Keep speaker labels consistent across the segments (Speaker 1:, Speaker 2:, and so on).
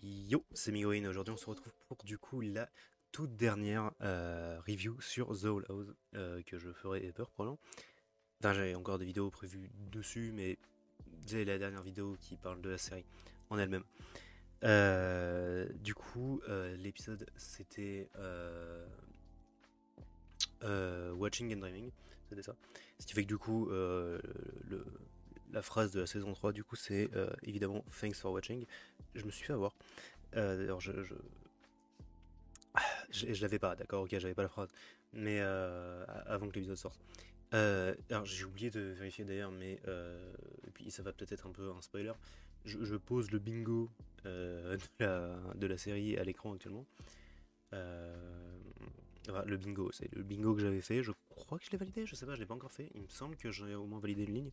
Speaker 1: Yo, c'est Miguel. Aujourd'hui, on se retrouve pour du coup la toute dernière review sur The Owl House que je ferai ever probablement. Enfin, j'avais encore des vidéos prévues dessus, mais c'est la dernière vidéo qui parle de la série en elle-même. L'épisode c'était Watching and Dreaming, c'était ça. Ce qui fait que du coup, le- la phrase de la saison 3, du coup, c'est évidemment Thanks for watching. Je me suis fait avoir. D'ailleurs, je l'avais pas, d'accord, ok, j'avais pas la phrase. Mais avant que l'épisode sorte. Alors j'ai oublié de vérifier d'ailleurs, mais et puis ça va peut-être être un peu un spoiler. Je pose le bingo de la série à l'écran actuellement. Enfin, le bingo, c'est le bingo que j'avais fait. Je crois que je l'ai validé, je sais pas, je l'ai pas encore fait. Il me semble que j'ai au moins validé une ligne.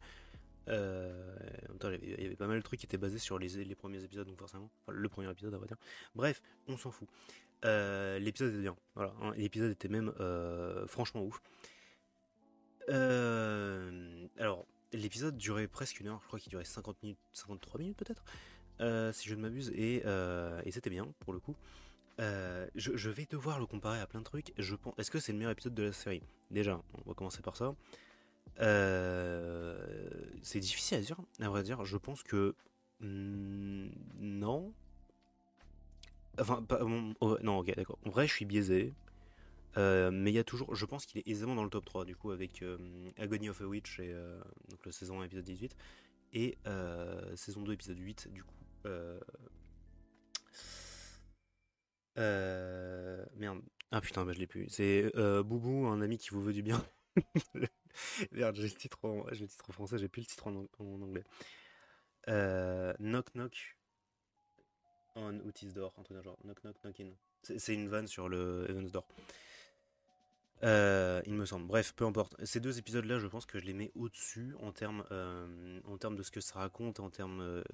Speaker 1: En même temps, il y avait pas mal de trucs qui étaient basés sur les premiers épisodes, donc forcément. Enfin, le premier épisode, à vrai dire. Bref, on s'en fout. L'épisode était bien, voilà, hein, l'épisode était même franchement ouf. Alors, l'épisode durait presque une heure, je crois qu'il durait 50 minutes, 53 minutes peut-être, si je ne m'abuse, et c'était bien pour le coup. Je vais devoir le comparer à plein de trucs. Est-ce que c'est le meilleur épisode de la série? Déjà, on va commencer par ça. C'est difficile à dire, à vrai dire. Je pense que non. Enfin, non, ok, d'accord. En vrai, je suis biaisé. Mais il y a toujours, je pense qu'il est aisément dans le top 3 du coup avec Agony of a Witch et donc la saison 1 épisode 18 et saison 2 épisode 8 du coup. Merde. Ah putain, bah je l'ai plus. C'est Boubou, un ami qui vous veut du bien. Merde, j'ai le titre en français, j'ai plus le titre en anglais. Knock Knock on Otis Door, un truc d'un genre. Knock Knock Knock In. C'est une vanne sur le Evans Door. Il me semble. Bref, peu importe. Ces deux épisodes-là, je pense que je les mets au-dessus en termes de ce que ça raconte, en termes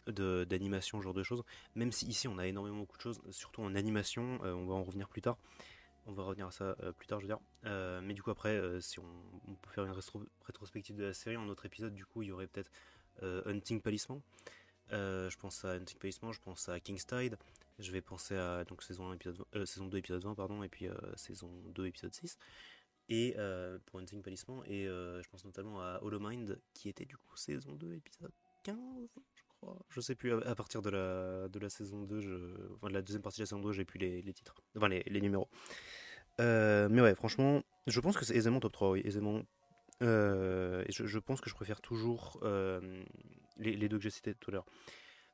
Speaker 1: d'animation, ce genre de choses. Même si ici, on a énormément beaucoup de choses, surtout en animation. On va en revenir plus tard. On va revenir à ça plus tard, je veux dire. Mais du coup, après, si on peut faire une rétrospective de la série, en autre épisode, du coup, il y aurait peut-être Hunting Palisman. Je pense à Hunting Palisman, je pense à Kingstide. Je vais penser à donc saison 1, saison 2 épisode 20 pardon, et puis saison 2 épisode 6 et pour Hunting Palisman, et je pense notamment à Hollow Mind qui était du coup saison 2 épisode 15, je crois, je sais plus, à partir de la saison 2 enfin de la deuxième partie de la saison 2, j'ai plus les titres, enfin les numéros. Mais ouais, franchement, je pense que c'est aisément top 3, oui, aisément. Et je pense que je préfère toujours les deux que j'ai cités tout à l'heure.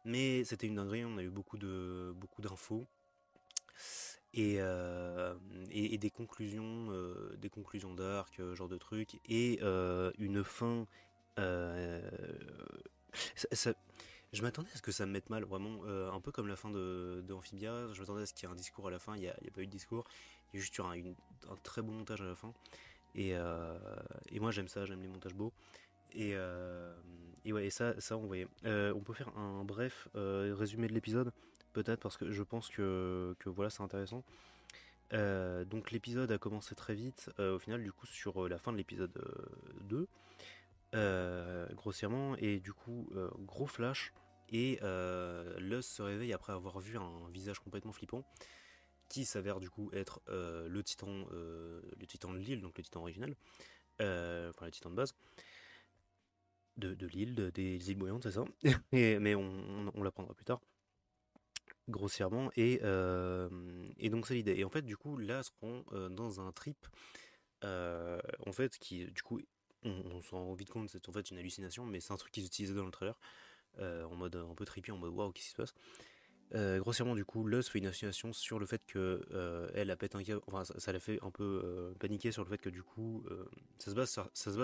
Speaker 1: Mais c'était une dinguerie, on a eu beaucoup d'infos et, et des conclusions d'arc, genre de trucs, et une fin. euh, ça- ça- je m'attendais à ce que ça me mette mal, vraiment, un peu comme la fin de Amphibia. Je m'attendais à ce qu'il y ait un discours à la fin, il y a pas eu de discours. Il y a juste eu un très bon montage à la fin. Et moi j'aime ça, j'aime les montages beaux. Et ouais, et ça on voyait. On peut faire un bref résumé de l'épisode, peut-être, parce que je pense que voilà, c'est intéressant. Donc l'épisode a commencé très vite, au final, du coup, sur la fin de l'épisode 2, grossièrement, et du coup, gros flash, et Luz se réveille après avoir vu un visage complètement flippant, qui s'avère du coup être le titan de l'île, donc le titan original, enfin le titan de base, de l'île, des îles Moyennes, c'est ça. Mais on l'apprendra plus tard, grossièrement. Et donc c'est l'idée. Et en fait, du coup, là, seront dans un trip, en fait, qui, du coup, on s'en rend vite compte, c'est en fait une hallucination, mais c'est un truc qu'ils utilisaient dans le trailer, en mode un peu trippy, en mode waouh, qu'est-ce qui se passe? Grossièrement, du coup, Luz fait une insinuation sur le fait que elle a pété un câble, enfin, ça l'a fait un peu paniquer sur le fait que du coup, ça se base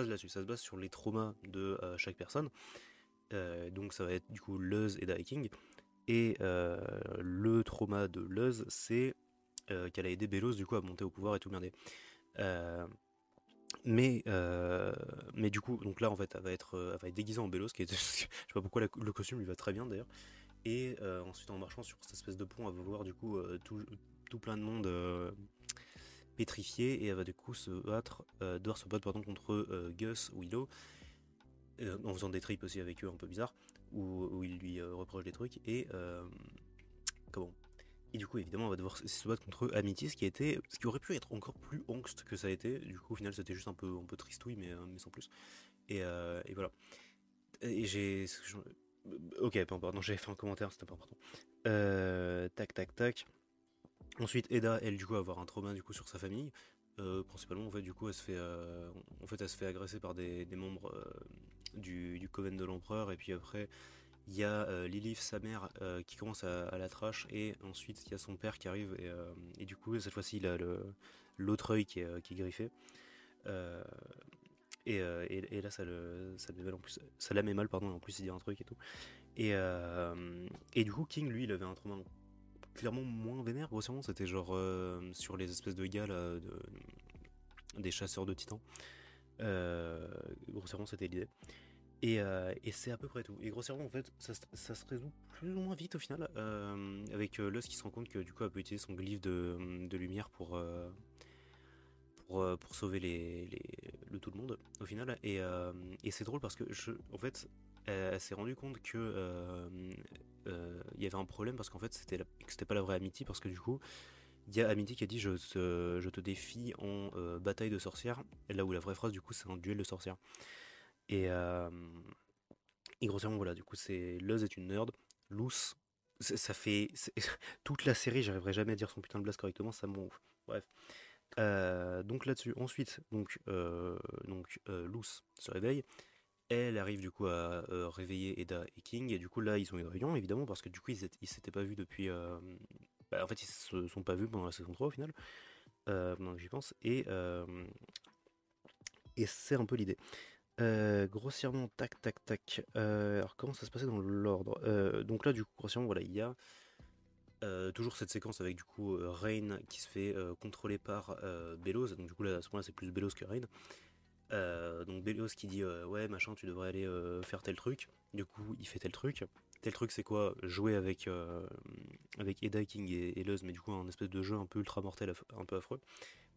Speaker 1: là-dessus, ça se base sur les traumas de chaque personne. Donc ça va être du coup Luz et King. Et le trauma de Luz, c'est qu'elle a aidé Belos du coup à monter au pouvoir et tout blindé. Euh, mais du coup, donc là en fait, elle va être déguisée en Belos, je sais pas pourquoi le costume lui va très bien d'ailleurs. Et ensuite, en marchant sur cette espèce de pont, elle va voir du coup tout plein de monde pétrifié, et elle va du coup devoir se battre pardon, contre Gus, Willow, en faisant des trips aussi avec eux un peu bizarres, où il lui reproche des trucs. comment. Et du coup, évidemment, on va devoir se battre contre Amity, ce qui aurait pu être encore plus angst que ça a été. Du coup, au final, c'était juste un peu tristouille, mais sans plus. Et voilà. Et j'ai. Ok, peu importe. Non, j'avais fait un commentaire, c'était pas important. Tac, tac, tac. Ensuite, Eda, elle, du coup, va avoir un trauma du coup sur sa famille. Principalement, en fait, du coup, elle se fait agresser par des membres du Coven de l'Empereur. Et puis après, il y a Lilith, sa mère, qui commence à la trash. Et ensuite, il y a son père qui arrive. Et du coup, cette fois-ci, il a l'autre œil qui est griffé. Euh, et là, ça le dévale en plus. Ça la met mal, pardon. Et en plus, il dit un truc et tout. Et du coup, King, lui, il avait un trauma clairement moins vénère. Grossièrement, c'était genre sur les espèces de gars là, des chasseurs de titans. Grossièrement, c'était l'idée. Et c'est à peu près tout. Et grossièrement, en fait, ça se résout plus ou moins vite au final, avec Luz qui se rend compte que du coup, elle peut utiliser son glyphe de lumière pour sauver tout le monde au final. Et c'est drôle parce que en fait, elle s'est rendue compte que il y avait un problème parce qu'en fait, que c'était pas la vraie Amity parce que du coup, il y a Amity qui a dit je te défie en bataille de sorcières. Là où la vraie phrase du coup c'est un duel de sorcières. Et, euh, et grossièrement voilà, du coup c'est Luz est une nerd, Luce, ça fait toute la série, j'arriverai jamais à dire son putain de blast correctement, ça m'en ouf. Bref. Donc là-dessus, ensuite, Luce se réveille. Elle arrive du coup à réveiller Eda et King. Et du coup, là, ils ont une réunion évidemment parce que du coup, ils s'étaient pas vus depuis. En fait, ils se sont pas vus pendant la saison 3 au final. Maintenant que j'y pense. Et c'est un peu l'idée. Grossièrement, tac, tac, tac. Alors, comment ça se passait dans l'ordre. Donc là, du coup, grossièrement, voilà, il y a toujours cette séquence avec du coup Rain qui se fait contrôler par Belos. Donc du coup là à ce moment-là c'est plus Belos que Rain. Donc Belos qui dit ouais machin tu devrais aller faire tel truc. Du coup il fait tel truc. Tel truc c'est quoi? Jouer avec Eda King et Luz, mais du coup un espèce de jeu un peu ultra mortel, un peu affreux.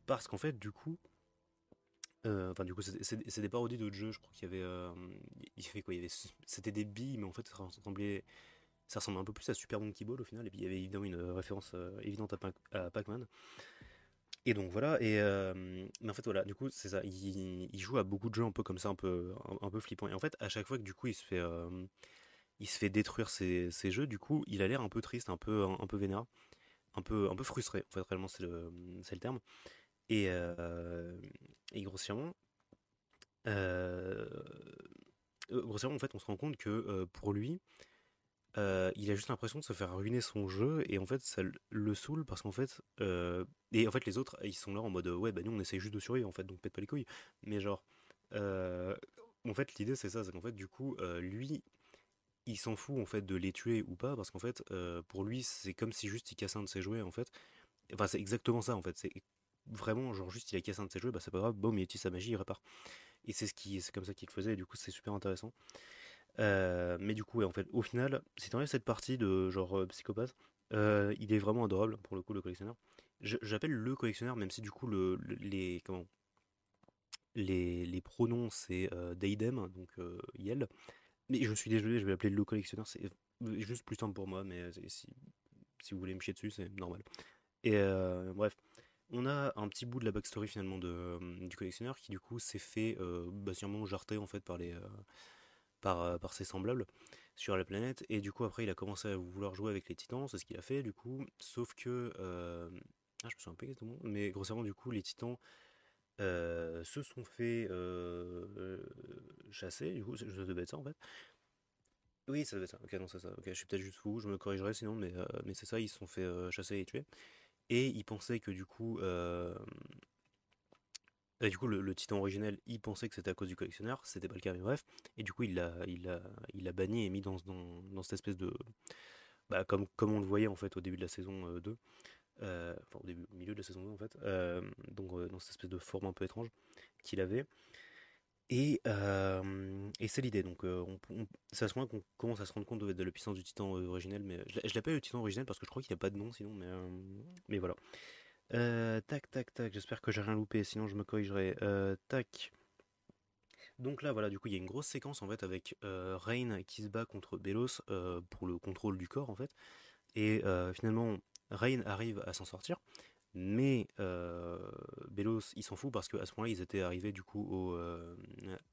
Speaker 1: Parce qu'en fait du coup enfin du coup c'est des parodies d'autres jeux. Je crois qu'il y avait il y avait quoi, c'était des billes mais en fait ça ressemble un peu plus à Super Monkey Ball au final, et puis il y avait évidemment une référence évidente à Pac-Man. Et donc voilà, mais en fait voilà, du coup c'est ça, il joue à beaucoup de jeux un peu comme ça, un peu flippant. Et en fait, à chaque fois que du coup il se fait détruire ses jeux, du coup il a l'air un peu triste, un peu vénère, un peu frustré, en fait réellement c'est le terme. Et, euh, et euh, grossièrement en fait on se rend compte que pour lui, il a juste l'impression de se faire ruiner son jeu et en fait ça le saoule parce qu'en fait et en fait les autres ils sont là en mode ouais bah nous on essaye juste de survivre en fait donc pète pas les couilles, mais genre euh, en fait l'idée c'est qu'en fait du coup lui il s'en fout en fait de les tuer ou pas parce qu'en fait pour lui c'est comme si juste il cassait un de ses jouets en fait. Enfin c'est exactement ça en fait, c'est vraiment genre juste il a cassé un de ses jouets, bah c'est pas grave, boum il utilise sa magie, il répare. Et c'est comme ça qu'il le faisait et du coup c'est super intéressant. Mais du coup, ouais, en fait, au final, si t'enlèves cette partie de genre psychopathe, il est vraiment adorable pour le coup, le collectionneur. J'appelle le collectionneur, même si du coup, les pronoms c'est Deidem, donc Yel. Mais je suis désolé, je vais l'appeler le collectionneur, c'est juste plus simple pour moi, mais si vous voulez me chier dessus, c'est normal. Bref, on a un petit bout de la backstory finalement du collectionneur qui du coup s'est fait sûrement jarter en fait par ses semblables sur la planète. Et du coup, après, il a commencé à vouloir jouer avec les titans, c'est ce qu'il a fait, du coup. Sauf que. Je me souviens pas exactement, mais grossièrement, du coup, les titans se sont fait chasser, du coup, ça devait être ça en fait. Oui, ça devait être ça. Ok, non, c'est ça. Ok, je suis peut-être juste fou, je me corrigerai sinon, mais c'est ça, ils se sont fait chasser et tuer. Et ils pensaient que du coup, et du coup, le titan originel, il pensait que c'était à cause du collectionneur, c'était pas le cas, mais bref. Et du coup, il l'a banni et mis dans cette espèce de. Bah, comme on le voyait en fait au début de la saison 2, enfin au milieu de la saison 2 en fait, dans cette espèce de forme un peu étrange qu'il avait. Et c'est l'idée, donc c'est à ce moment qu'on commence à se rendre compte de la puissance du titan originel, mais je l'appelle le titan originel parce que je crois qu'il n'y a pas de nom sinon, mais voilà. Tac, tac, tac, j'espère que j'ai rien loupé, sinon je me corrigerai. Tac. Donc là, voilà, du coup, il y a une grosse séquence en fait avec Rain qui se bat contre Belos pour le contrôle du corps en fait. Et finalement, Rain arrive à s'en sortir, mais Bélos, il s'en fout parce qu'à ce moment-là, ils étaient arrivés du coup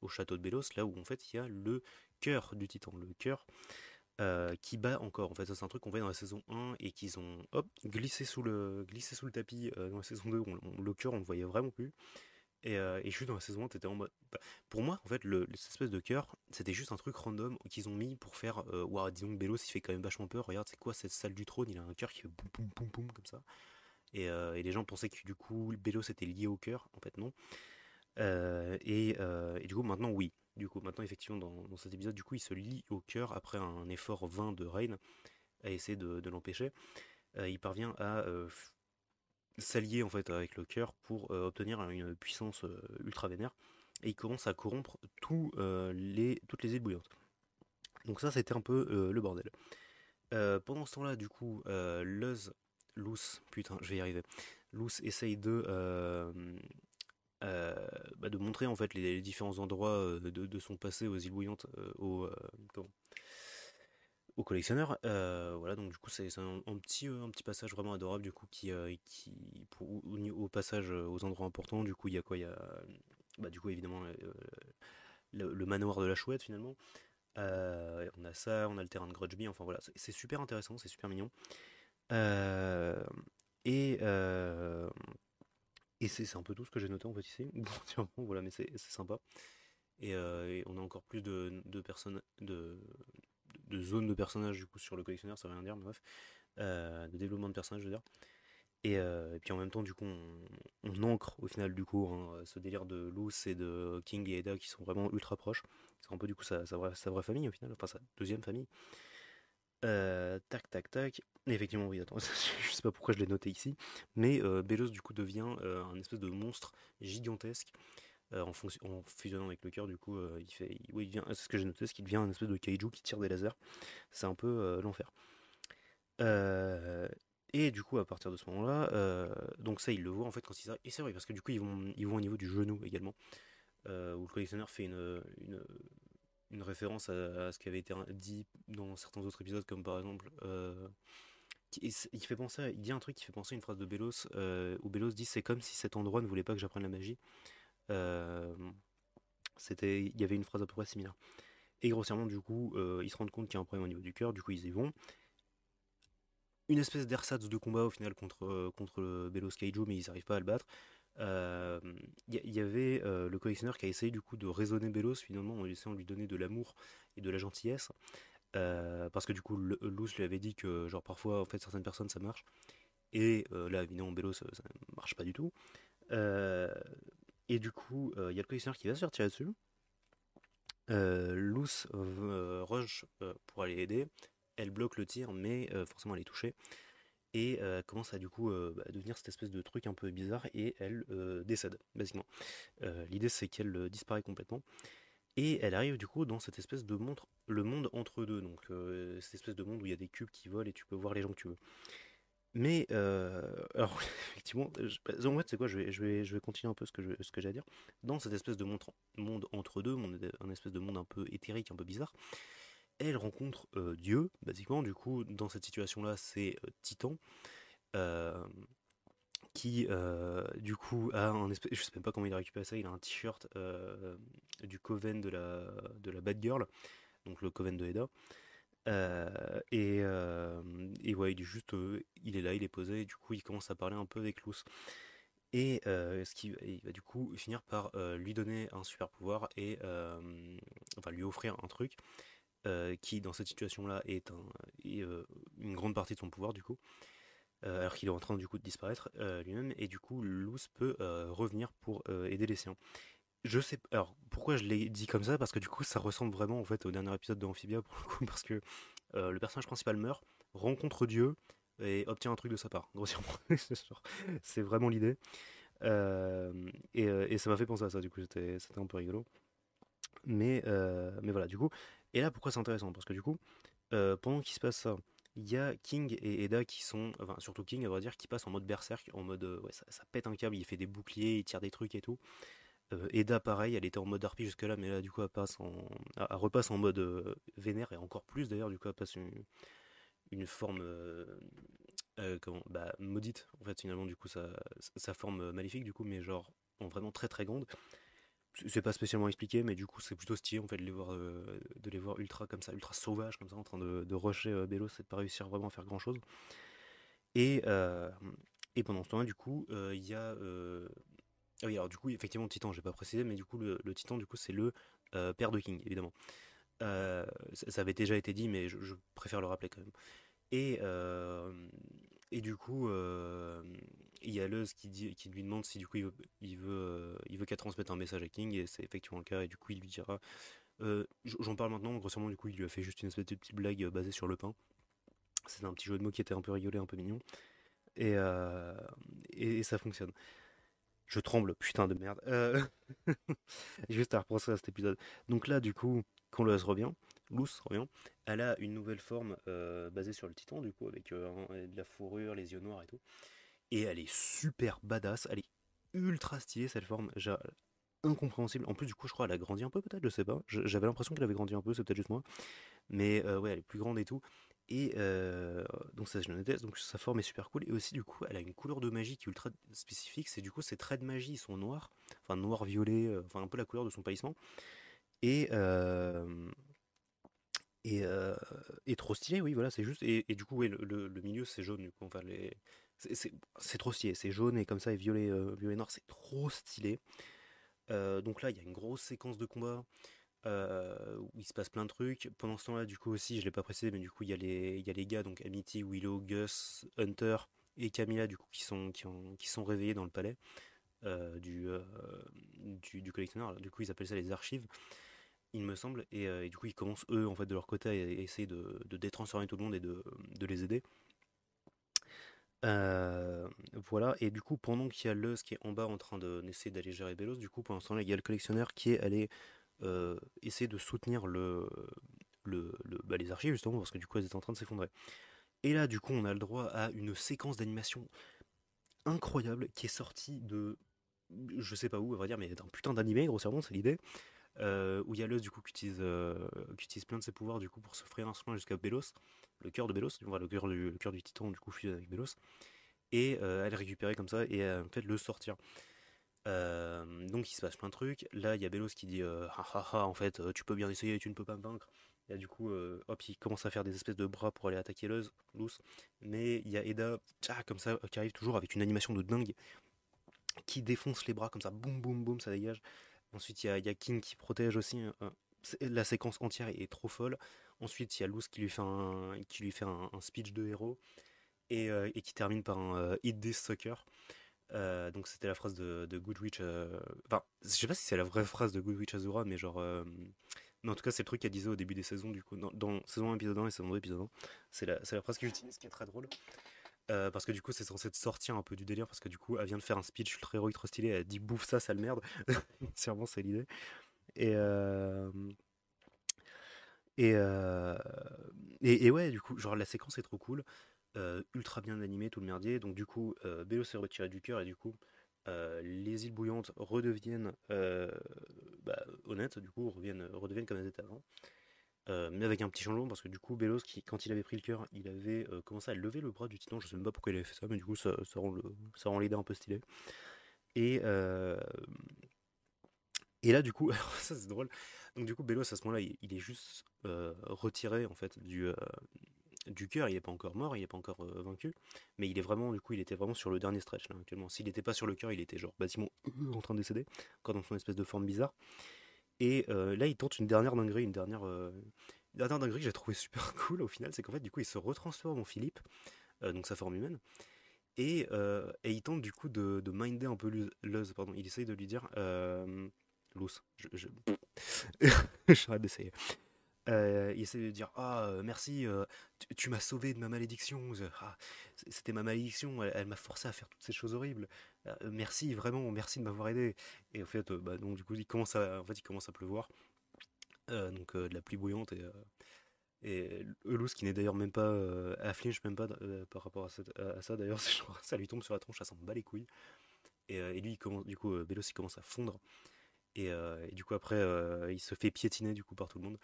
Speaker 1: au château de Bélos, là où en fait il y a le cœur du titan, le cœur qui bat encore. En fait, ça c'est un truc qu'on voit dans la saison 1 et qu'ils ont hop, glissé sous le tapis dans la saison 2. Le cœur, on le voyait vraiment plus. Et juste dans la saison 1, t'étais en mode. Bah, pour moi, en fait, cette espèce de cœur, c'était juste un truc random qu'ils ont mis pour faire. Ouah, disons que Bélos, il fait quand même vachement peur. Regarde, c'est quoi cette salle du trône? Il a un cœur qui fait boum boum boum boum comme ça. Et les gens pensaient que du coup, Bélos était lié au cœur. En fait, non. Et du coup, maintenant, oui. Du coup, maintenant, effectivement, dans cet épisode, du coup, il se lie au cœur après un effort vain de Rain à essayer de l'empêcher. Il parvient à s'allier en fait avec le cœur pour obtenir une puissance ultra vénère. Et il commence à corrompre toutes les îles bouillantes. Donc ça, c'était un peu le bordel. Pendant ce temps-là, du coup, putain, je vais y arriver. Luz essaye de montrer en fait les différents endroits de son passé aux îles bouillantes comment au collectionneur. Voilà, donc du coup c'est un petit passage vraiment adorable du coup au passage aux endroits importants. Du coup il y a quoi? Il y a bah, du coup évidemment le manoir de la chouette finalement. On a ça, on a le terrain de Grudgeby. Enfin voilà, c'est super intéressant, c'est super mignon. Euh, et euh, et c'est un peu tout ce que j'ai noté en fait ici. Voilà, mais c'est sympa. Et on a encore plus de personnes de zones de personnages du coup sur le collectionneur, ça veut rien dire, mais bref, de développement de personnages, je veux dire. Et puis en même temps, du coup, on ancre au final du coup hein, ce délire de Luce et de King et Eda qui sont vraiment ultra proches. C'est un peu du coup sa vraie famille au final, enfin sa deuxième famille. Tac, tac, tac. Et effectivement, oui, attends, je sais pas pourquoi je l'ai noté ici, mais Belos du coup devient un espèce de monstre gigantesque en fusionnant avec le cœur. Du coup, oui, c'est ce que j'ai noté, c'est qu'il devient un espèce de kaiju qui tire des lasers. C'est un peu l'enfer. Euh, et du coup, à partir de ce moment-là, donc ça, il le voit en fait quand il s'arrête. Et c'est vrai, parce que du coup, ils vont au niveau du genou également, où le collectionneur fait une référence à ce qui avait été dit dans certains autres épisodes, comme par exemple. Il fait penser il dit un truc qui fait penser à une phrase de Bélos, où Bélos dit c'est comme si cet endroit ne voulait pas que j'apprenne la magie. Euh, il y avait une phrase à peu près similaire. Et grossièrement, du coup, ils se rendent compte qu'il y a un problème au niveau du cœur, du coup, ils y vont. Une espèce d'ersatz de combat au final contre le Belos Kaiju, mais ils n'arrivent pas à le battre. Il y avait le collectionneur qui a essayé du coup de raisonner Belos finalement en essayant de lui donner de l'amour et de la gentillesse. Parce que du coup, Luz lui avait dit que genre parfois en fait certaines personnes ça marche. Et là évidemment Belos ça marche pas du tout. Euh, et du coup, il y a le collectionneur qui va se faire tirer dessus. Luz rush pour aller aider. Elle bloque le tir, mais forcément elle est touchée. Et commence à du coup devenir cette espèce de truc un peu bizarre et elle décède, basiquement. L'idée c'est qu'elle disparaît complètement. Et elle arrive du coup dans cette espèce de monde, le monde entre deux. Donc cette espèce de monde où il y a des cubes qui volent et tu peux voir les gens que tu veux. Mais alors effectivement, en fait c'est quoi, je vais continuer un peu ce que j'ai à dire. Dans cette espèce de monde entre deux, un espèce de monde un peu éthérique, un peu bizarre, elle rencontre Dieu, basiquement. Du coup, dans cette situation-là, c'est Titan, euh, qui du coup a un espèce, je sais même pas comment il a récupéré ça, il a un t-shirt du coven de la Bad Girl, donc le coven de Eda. Et ouais, il est là, il est posé, et du coup il commence à parler un peu avec Luz. Et il va du coup finir par lui donner un super pouvoir et enfin lui offrir un truc qui dans cette situation-là est une grande partie de son pouvoir du coup, alors qu'il est en train du coup de disparaître lui-même, et du coup Luz peut revenir pour aider les siens. Je sais, alors pourquoi je l'ai dit comme ça, parce que du coup ça ressemble vraiment en fait au dernier épisode de Amphibia pour le coup, parce que le personnage principal meurt, rencontre Dieu et obtient un truc de sa part, grossièrement. C'est vraiment l'idée. Et ça m'a fait penser à ça, du coup c'était un peu rigolo. Mais voilà, du coup. Et là, pourquoi c'est intéressant? Parce que du coup, pendant qu'il se passe ça, il y a King et Eda qui sont, enfin surtout King à vrai dire, qui passe en mode berserk, en mode ouais, ça pète un câble, il fait des boucliers, il tire des trucs et tout. Eda pareil, elle était en mode harpie jusque là, mais là du coup elle repasse en mode vénère et encore plus d'ailleurs, du coup elle passe une forme maudite en fait finalement du coup sa forme maléfique du coup mais genre en vraiment très très grande. C'est pas spécialement expliqué mais du coup c'est plutôt stylé en fait de les voir ultra comme ça, ultra sauvages comme ça en train de rusher Belos et de pas réussir vraiment à faire grand chose. Et, euh, et pendant ce temps-là du coup il y a ah oui alors du coup effectivement Titan j'ai pas précisé mais du coup le Titan du coup c'est le père de King évidemment. Ça avait déjà été dit mais je préfère le rappeler quand même. Et, euh, et du coup, il y a Luz qui lui demande si du coup il veut qu'elle transmette un message à King, et c'est effectivement le cas, et du coup il lui dira. J'en parle maintenant, grossièrement, du coup il lui a fait juste une espèce de petite blague basée sur le pain. C'était un petit jeu de mots qui était un peu rigolé, un peu mignon, et, euh, et ça fonctionne. Je tremble, putain de merde. Juste à repenser à cet épisode. Donc là, du coup, quand Luz revient, elle a une nouvelle forme basée sur le titan, du coup, avec de la fourrure, les yeux noirs et tout. Et elle est super badass, elle est ultra stylée cette forme, incompréhensible. En plus, du coup, je crois qu'elle a grandi un peu, peut-être, je sais pas. J'avais l'impression qu'elle avait grandi un peu, c'est peut-être juste moi. Mais ouais, elle est plus grande et tout. Et donc, ça, je le déteste. Donc, sa forme est super cool. Et aussi, du coup, elle a une couleur de magie qui est ultra spécifique. C'est du coup, ses traits de magie ils sont noirs, enfin noir-violet, enfin un peu la couleur de son palissement. Et, euh, et, euh, et trop stylé, oui, voilà, c'est juste. Et du coup, ouais, le milieu, c'est jaune, du coup. Enfin, c'est trop stylé. C'est jaune et comme ça, et violet, violet noir, c'est trop stylé. Donc là, il y a une grosse séquence de combat où il se passe plein de trucs. Pendant ce temps-là, du coup, aussi, je l'ai pas précisé, mais du coup, il y a les gars, donc Amity, Willow, Gus, Hunter et Camilla, du coup, qui sont réveillés dans le palais euh, du, euh, du collectionneur. Du coup, ils appellent ça les archives, il me semble, et du coup ils commencent eux en fait de leur côté à essayer de détransformer tout le monde et de les aider. Voilà, et du coup pendant qu'il y a Luz qui est en bas en train d'essayer d'aller gérer Belos, du coup pendant ce temps-là il y a le collectionneur qui est allé essayer de soutenir les archives justement parce que du coup elles étaient en train de s'effondrer. Et là du coup on a le droit à une séquence d'animation incroyable qui est sortie de je sais pas où à vrai dire mais d'un putain d'animé grossièrement c'est l'idée. Où il y a Luz du coup qui utilise plein de ses pouvoirs du coup pour se frayer un chemin jusqu'à Belos, le cœur de Belos, enfin, le cœur du titan du coup fusionne avec Belos, et elle est récupérée comme ça et en fait le sortir. Donc il se passe plein de trucs. Là il y a Belos qui dit ah ah ah en fait tu peux bien essayer, tu ne peux pas me vaincre. Et du coup hop il commence à faire des espèces de bras pour aller attaquer Luz, mais il y a Eda comme ça qui arrive toujours avec une animation de dingue qui défonce les bras comme ça, boum boum boum ça dégage. Ensuite, il y a King qui protège aussi. La séquence entière est trop folle. Ensuite, il y a Luz qui lui fait un speech de héros et qui termine par un Hit This Sucker. Donc, c'était la phrase de Goodwitch. Enfin, je sais pas si c'est la vraie phrase de Goodwitch Azura, mais genre. Mais en tout cas, c'est le truc qu'elle disait au début des saisons, du coup, dans saison 1, épisode 1 et saison 2, épisode 1. C'est la phrase qu'il utilise, qui est très drôle. Parce que du coup, c'est censé te sortir un peu du délire, parce que du coup, elle vient de faire un speech ultra héroïque trop stylé, elle dit bouffe ça, sale merde. Sûrement, c'est l'idée. Et, euh, et, euh, et ouais, du coup, genre la séquence est trop cool, ultra bien animé, tout le merdier. Donc du coup, Bélos est retiré du cœur et du coup, les îles bouillantes redeviennent honnêtes, du coup, redeviennent comme elles étaient avant. Mais avec un petit changement parce que du coup, Bélos, quand il avait pris le cœur, il avait commencé à lever le bras du titan. Je sais même pas pourquoi il avait fait ça, mais du coup, ça rend l'idée un peu stylée. Et, euh, Et là, du coup, alors ça c'est drôle. Donc du coup, Bélos à ce moment-là, il est juste retiré en fait du cœur. Il est pas encore mort, il est pas encore vaincu, mais il est vraiment, du coup, il était vraiment sur le dernier stretch là actuellement. S'il n'était pas sur le cœur, il était genre bâtiment en train de décéder, encore dans son espèce de forme bizarre. Et là, il tente une dernière dinguerie que j'ai trouvé super cool au final, c'est qu'en fait, du coup, il se retransforme en Philippe, donc sa forme humaine, et il tente du coup de minder un peu Luz, pardon. Il essaye de lui dire Luz, j'arrête d'essayer. Il essaie de dire ah merci, tu m'as sauvé de ma malédiction. C'était ma malédiction, elle m'a forcé à faire toutes ces choses horribles. Merci vraiment, merci de m'avoir aidé. Et en fait, donc du coup il commence à pleuvoir, donc de la pluie bouillante et Eulous qui n'est d'ailleurs même pas afflige même pas par rapport à ça d'ailleurs, ça lui tombe sur la tronche, ça s'en bat les couilles. Et lui il commence, du coup Bélos il commence à fondre et du coup après il se fait piétiner du coup par tout le monde.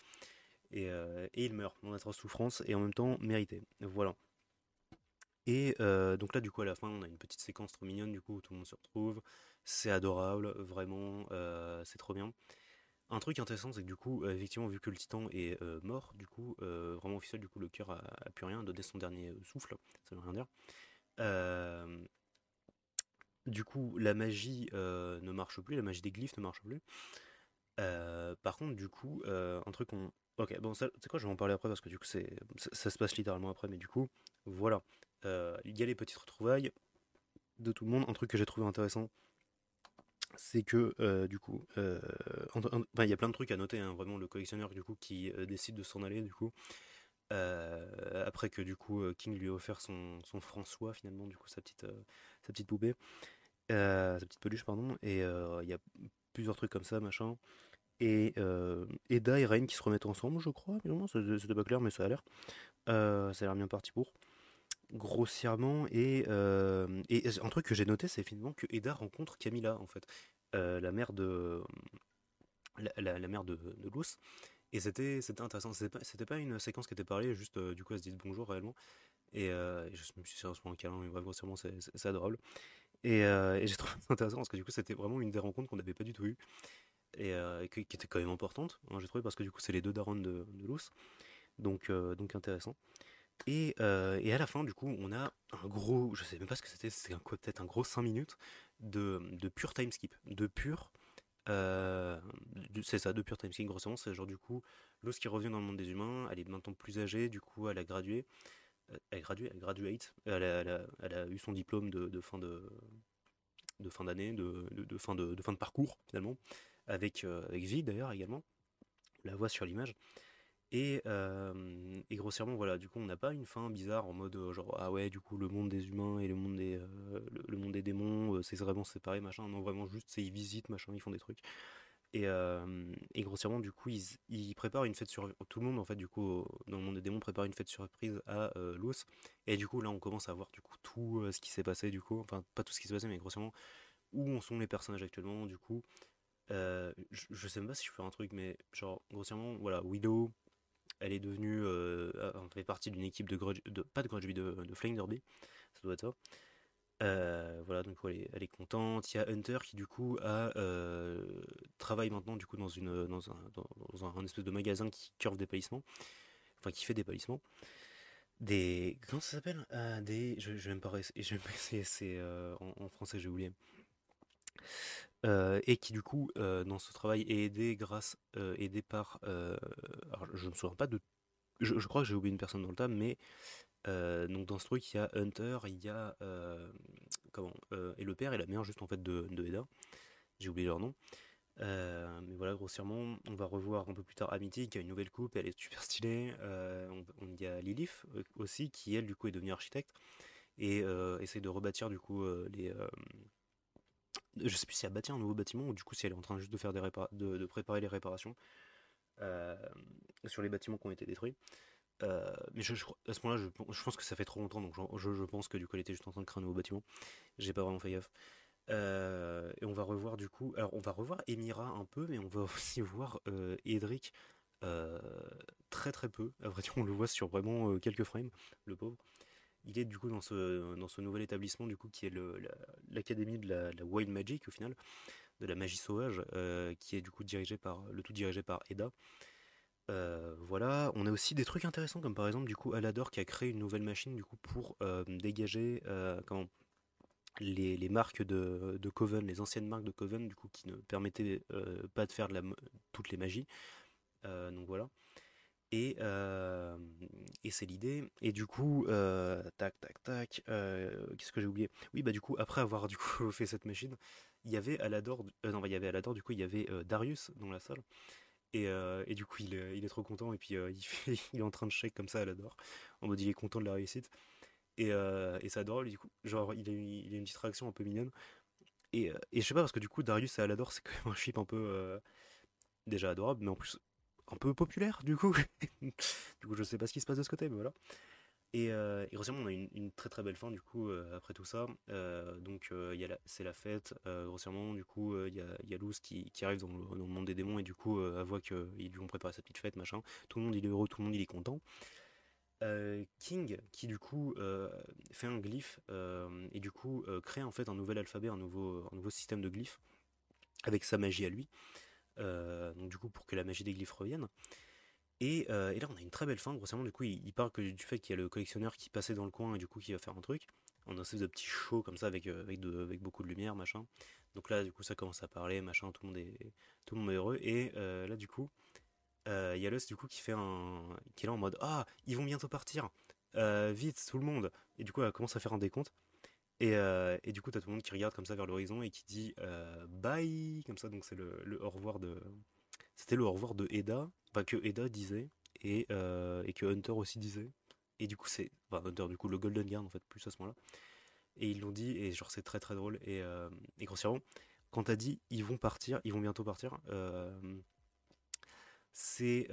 Speaker 1: et il meurt dans atroce souffrance et en même temps mérité. Voilà. Et donc là, du coup, à la fin, on a une petite séquence trop mignonne, du coup, où tout le monde se retrouve. C'est adorable, vraiment, c'est trop bien. Un truc intéressant, c'est que du coup, effectivement, vu que le titan est mort, du coup, vraiment officiel, du coup, le cœur a plus rien, donné son dernier souffle, ça veut rien dire. Euh, du coup, la magie ne marche plus, la magie des glyphes ne marche plus. Par contre, du coup, un truc on. Ok, bon, ça, c'est quoi, je vais en parler après parce que du coup, ça se passe littéralement après, mais du coup, voilà. Il y a les petites retrouvailles de tout le monde. Un truc que j'ai trouvé intéressant, c'est que du coup, enfin, il y a plein de trucs à noter, hein, vraiment le collectionneur du coup qui décide de s'en aller du coup après que du coup King lui a offert son François finalement du coup sa petite poupée, sa petite peluche pardon, et il y a plusieurs trucs comme ça machin, et Eda et Rain qui se remettent ensemble je crois, finalement c'était pas clair mais ça a l'air bien parti pour grossièrement, et un truc que j'ai noté c'est finalement que Eda rencontre Camilla en fait, la mère de la mère de Luz. Et c'était intéressant. C'était pas une séquence qui était parlée, juste du coup, elle se dit bonjour réellement. Et je me suis sérieusement un câlin, mais bref, grossièrement, c'est adorable. Et j'ai trouvé ça intéressant parce que du coup, c'était vraiment une des rencontres qu'on n'avait pas du tout eues. Et qui était quand même importante, hein, j'ai trouvé, parce que du coup, c'est les deux darons de Luz. Donc intéressant. Et à la fin, du coup, on a un gros, je sais même pas ce que c'était quoi, peut-être un gros 5 minutes de pur time skip. De pur c'est ça, de pure timescape, grossièrement, c'est genre du coup, Luz qui revient dans le monde des humains, elle est maintenant plus âgée, du coup elle a gradué, elle graduate, elle a eu son diplôme de fin d'année, de fin de parcours finalement, avec Vi d'ailleurs également, on la voit sur l'image. Et grossièrement, voilà, du coup, on n'a pas une fin bizarre en mode genre, ah ouais, du coup, le monde des humains et le monde des démons, c'est vraiment séparé, machin. Non, vraiment, juste, c'est ils visitent, machin, ils font des trucs. Et grossièrement, du coup, ils préparent une fête sur. Tout le monde, en fait, du coup, dans le monde des démons, prépare une fête surprise à Luz. Et du coup, là, on commence à voir, du coup, tout ce qui s'est passé, du coup. Enfin, pas tout ce qui s'est passé, mais grossièrement, où en sont les personnages actuellement, du coup. Je sais même pas si je fais un truc, mais genre, grossièrement, voilà, Widow, elle est devenue. Elle fait partie d'une équipe pas de Grudge, de Flying Derby. Ça doit être ça. Voilà, donc ouais, elle est contente. Il y a Hunter qui du coup travaille maintenant du coup dans un espèce de magasin qui curve des palissements, enfin qui fait des palissements. Des comment ça s'appelle, des je vais même pas je vais même pas essayer, c'est en français j'ai oublié. Et qui du coup dans ce travail est aidé par alors je me souviens pas de je crois que j'ai oublié une personne dans le tas, mais donc dans ce truc il y a Hunter, il y a et le père et la mère juste en fait de Eda. J'ai oublié leur nom. Mais voilà, grossièrement, on va revoir un peu plus tard Amity qui a une nouvelle coupe, elle est super stylée. Il y a Lilith aussi qui elle du coup est devenue architecte et essaie de rebâtir du coup je sais plus si elle bâtit un nouveau bâtiment ou du coup si elle est en train juste de faire de préparer les réparations euh, sur les bâtiments qui ont été détruits. Mais à ce moment-là, je pense que ça fait trop longtemps, donc je pense que du coup elle était juste en train de créer un nouveau bâtiment. J'ai pas vraiment fait gaffe. Et on va revoir du coup. Alors on va revoir Emira un peu, mais on va aussi voir Edric euh, très très peu. À vrai dire, on le voit sur vraiment quelques frames, le pauvre. Il est du coup dans ce nouvel établissement du coup qui est l'académie de la Wild Magic au final, de la magie sauvage, qui est du coup le tout dirigé par Eda. Voilà, on a aussi des trucs intéressants comme par exemple du coup Alador qui a créé une nouvelle machine du coup pour dégager les marques de Coven, les anciennes marques de Coven, du coup, qui ne permettaient pas de faire toutes les magies. Donc voilà. Et, euh, et c'est l'idée. Et du coup, tac, tac, tac. Qu'est-ce que j'ai oublié? Oui, bah du coup, après avoir du coup fait cette machine, il y avait Alador. Non, bah, il y avait Alador, du coup, il y avait Darius dans la salle. Et du coup, il est trop content. Et puis, il est en train de shake comme ça Alador. En mode, il est content de la réussite. Et c'est adorable, du coup. Genre, il a une petite réaction un peu mignonne. Et je sais pas, parce que du coup, Darius et Alador, c'est quand même un ship un peu déjà adorable, mais en plus un peu populaire, du coup. Du coup, je sais pas ce qui se passe de ce côté, mais voilà. Et grossièrement, on a une très très belle fin du coup après tout ça. C'est la fête. Grossièrement, du coup, il y a Luz qui arrive dans le monde des démons et du coup, elle voit qu'ils lui ont préparé sa petite fête, machin. Tout le monde il est heureux, tout le monde il est content. King qui du coup fait un glyphe et du coup crée en fait un nouvel alphabet, un nouveau système de glyphes avec sa magie à lui. Donc du coup pour que la magie des glyphes revienne. Et là, on a une très belle fin. Grossièrement, du coup, il parle du fait qu'il y a le collectionneur qui passait dans le coin et du coup qui va faire un truc. On a une espèce de petit show comme ça avec beaucoup de lumière, machin. Donc là, du coup, ça commence à parler, machin. Tout le monde est heureux. Et là, du coup, il y a Lust du coup qui est là en mode ah, ils vont bientôt partir. Vite, tout le monde. Et du coup, elle commence à faire un décompte. Et du coup, t'as tout le monde qui regarde comme ça vers l'horizon et qui dit bye comme ça. Donc c'est le au revoir c'était le au revoir de Eda, enfin que Eda disait, et que Hunter aussi disait. Et du coup, enfin, Hunter, du coup, le Golden Guard, en fait, plus à ce moment-là. Et ils l'ont dit, et genre, c'est très très drôle. Et grossièrement, quand t'as dit ils vont partir, ils vont bientôt partir, c'est.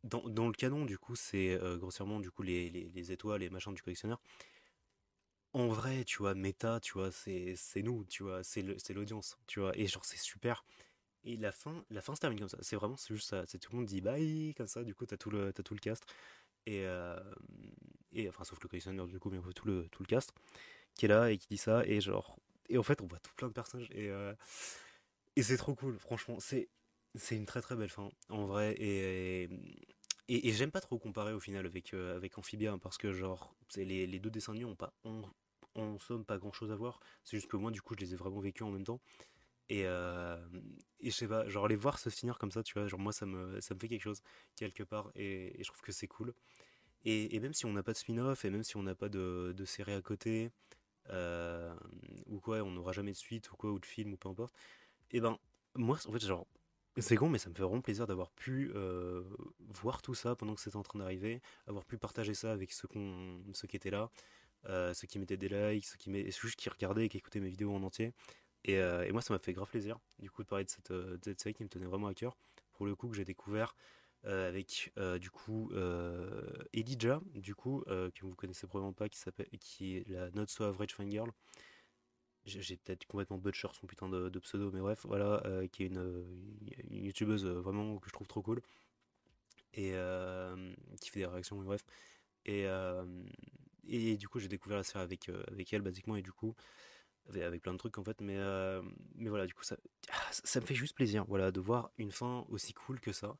Speaker 1: Dans le canon, du coup, c'est grossièrement, du coup, les étoiles, les machins du collectionneur. En vrai, tu vois, méta, tu vois, c'est nous, tu vois, c'est l'audience, tu vois, et genre, c'est super. Et la fin se termine comme ça. C'est juste ça. C'est tout le monde dit bye comme ça. Du coup, t'as tout le cast et, euh, et enfin sauf le collectionneur du coup, mais tout le cast qui est là et qui dit ça et en fait on voit tout plein de personnages et c'est trop cool. Franchement, c'est une très très belle fin en vrai et j'aime pas trop comparer au final avec Amphibia hein, parce que genre les deux dessins animés ont pas en somme pas grand chose à voir. C'est juste que moi du coup je les ai vraiment vécus en même temps. Et, euh, et je sais pas, genre les voir se finir comme ça, tu vois, genre moi ça me fait quelque chose, quelque part, et je trouve que c'est cool. Et même si on n'a pas de spin-off, et même si on n'a pas de série à côté, euh, ou quoi, on n'aura jamais de suite, ou quoi, ou de film, ou peu importe, et ben, moi, en fait, genre, c'est con, mais ça me fait vraiment plaisir d'avoir pu voir tout ça pendant que c'était en train d'arriver, avoir pu partager ça avec ceux qui étaient là, ceux qui mettaient des likes, ceux juste qui regardaient et qui écoutaient mes vidéos en entier. Et moi, ça m'a fait grave plaisir, du coup, de parler de cette série qui me tenait vraiment à cœur. Pour le coup, que j'ai découvert avec, du coup, Elijah, du coup, que vous connaissez probablement pas, qui est la Not So Average Fangirl. J'ai peut-être complètement butcher son putain de pseudo, mais bref, voilà, qui est une youtubeuse vraiment que je trouve trop cool, et qui fait des réactions, mais bref. Et, euh, et du coup, j'ai découvert la série avec elle, basiquement, et du coup, avec plein de trucs en fait, mais voilà, du coup, ça me fait juste plaisir, voilà, de voir une fin aussi cool que ça.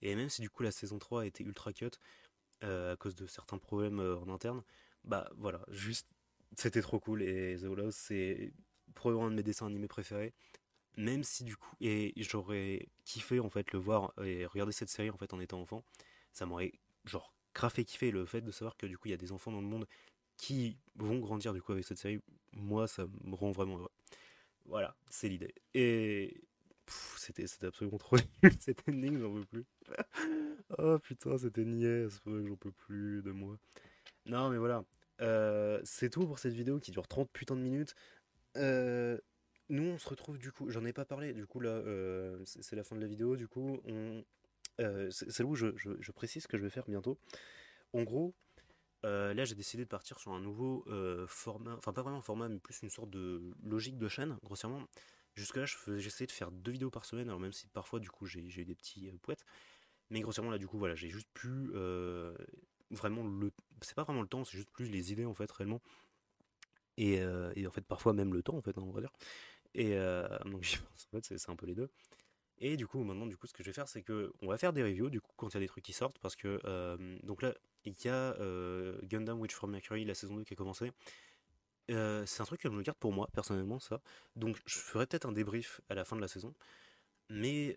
Speaker 1: Et même si du coup la saison 3 a été ultra cut à cause de certains problèmes en interne, bah voilà, juste c'était trop cool. Et The House, c'est probablement un de mes dessins animés préférés. Même si du coup, et j'aurais kiffé en fait le voir et regarder cette série en fait en étant enfant, ça m'aurait genre grave fait kiffer le fait de savoir que du coup il y a des enfants dans le monde qui vont grandir du coup avec cette série. Moi, ça me rend vraiment heureux. Voilà, c'est l'idée. Et c'était absolument trop nul cette ending, j'en peux plus. Oh putain, c'était niais, c'est vrai que j'en peux plus de moi. Non, mais voilà. C'est tout pour cette vidéo qui dure 30 putains de minutes. Euh, Nous, on se retrouve du coup. J'en ai pas parlé, du coup, là, c'est la fin de la vidéo. Du coup, c'est là où je précise ce que je vais faire bientôt. En gros, là, j'ai décidé de partir sur un nouveau format, enfin pas vraiment un format, mais plus une sorte de logique de chaîne, grossièrement. Jusque-là, j'essayais de faire 2 vidéos par semaine, alors même si parfois, du coup, j'ai eu des petits poètes. Mais grossièrement, là, du coup, voilà, j'ai juste plus vraiment le. C'est pas vraiment le temps, c'est juste plus les idées, en fait, réellement. Et en fait, parfois même le temps, en fait, hein, on va dire. Donc, j'y pense, en fait, c'est un peu les deux. Et du coup, maintenant, du coup, ce que je vais faire, c'est que on va faire des reviews, du coup, quand il y a des trucs qui sortent, parce que donc là, il y a Gundam Witch from Mercury, la saison 2 qui a commencé. C'est un truc que je me garde pour moi, personnellement, ça. Donc, je ferai peut-être un débrief à la fin de la saison, mais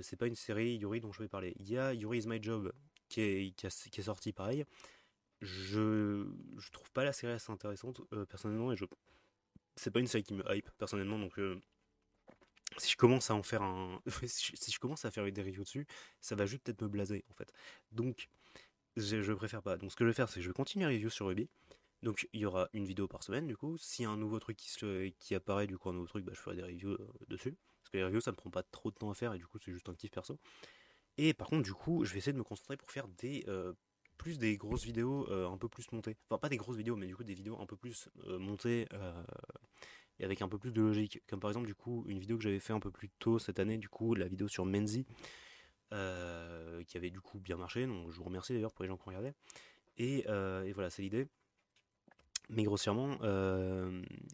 Speaker 1: c'est pas une série Yuri dont je vais parler. Il y a Yuri is My Job qui est sorti pareil. Je trouve pas la série assez intéressante, personnellement, et c'est pas une série qui me hype, personnellement, donc si je commence à en faire si je commence à faire des reviews dessus, ça va juste peut-être me blaser en fait. Donc je préfère pas. Donc ce que je vais faire, c'est que je vais continuer les reviews sur Ruby. Donc il y aura une vidéo par semaine du coup. S'il y a un nouveau truc qui apparaît, du coup un nouveau truc, bah, je ferai des reviews dessus. Parce que les reviews ça me prend pas trop de temps à faire et du coup c'est juste un kiff perso. Et par contre du coup je vais essayer de me concentrer pour faire des plus des grosses vidéos un peu plus montées. Enfin, pas des grosses vidéos, mais du coup des vidéos un peu plus montées et avec un peu plus de logique. Comme par exemple, du coup, une vidéo que j'avais fait un peu plus tôt cette année, du coup, la vidéo sur Menzi, qui avait du coup bien marché. Donc je vous remercie d'ailleurs pour les gens qui ont regardé. Et voilà, c'est l'idée. Mais grossièrement,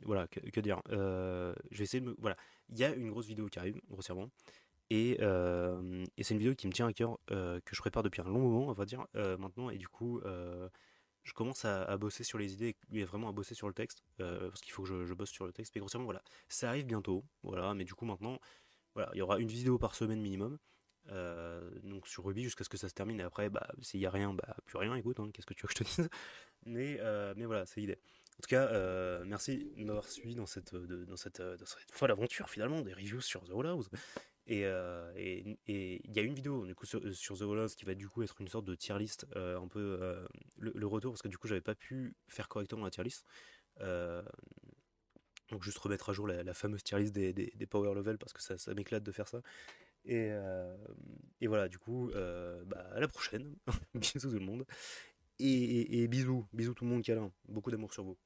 Speaker 1: voilà, que dire je vais essayer de me. Voilà, il y a une grosse vidéo qui arrive, grossièrement. Et c'est une vidéo qui me tient à cœur, que je prépare depuis un long moment, on va dire, maintenant. Et du coup, je commence à bosser sur les idées et vraiment à bosser sur le texte, parce qu'il faut que je bosse sur le texte. Mais grossièrement, voilà, ça arrive bientôt. Voilà, mais du coup, maintenant, voilà, il y aura une vidéo par semaine minimum. Donc sur Ruby jusqu'à ce que ça se termine. Et après, bah, s'il y a rien, bah, plus rien, écoute, hein, qu'est-ce que tu veux que je te dise? Mais voilà, c'est l'idée. En tout cas, merci de m'avoir suivi dans cette folle aventure finalement des reviews sur The Wall House. Et il y a une vidéo du coup sur The Wall House qui va du coup être une sorte de tier list, un peu le retour parce que du coup j'avais pas pu faire correctement la tier list. Euh, donc juste remettre à jour la fameuse tier list des power level parce que ça m'éclate de faire ça. Et, euh, et voilà, du coup, bah, à la prochaine. Bisous tout le monde. Et bisous, bisous tout le monde, câlin. Beaucoup d'amour sur vous.